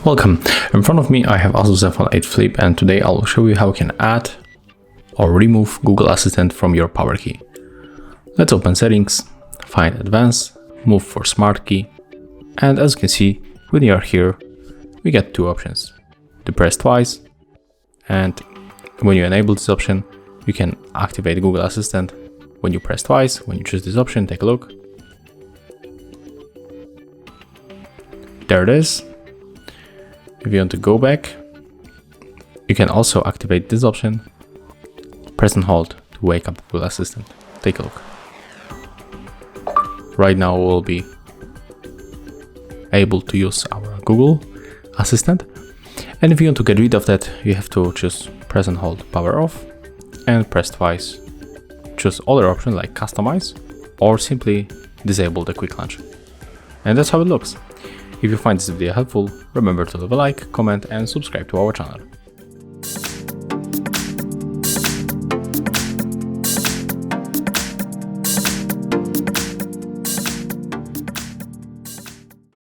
Welcome. In front of me I have ASUS ZenFone 8 Flip, and today I will show you how you can add or remove Google Assistant from your power key. Let's open settings, find advanced, move for smart key, and as you can see, when you are here, we get two options: to press twice, and when you enable this option, you can activate Google Assistant. When you press twice, when you choose this option, take a look. There it is. If you want to go back, you can also activate this option, press and hold to wake up Google Assistant. Take a look. Right now we'll be able to use our Google Assistant. And if you want to get rid of that, you have to just press and hold power off and press twice. Choose other option like customize or simply disable the quick launch. And that's how it looks. If you find this video helpful, remember to leave a like, comment and subscribe to our channel.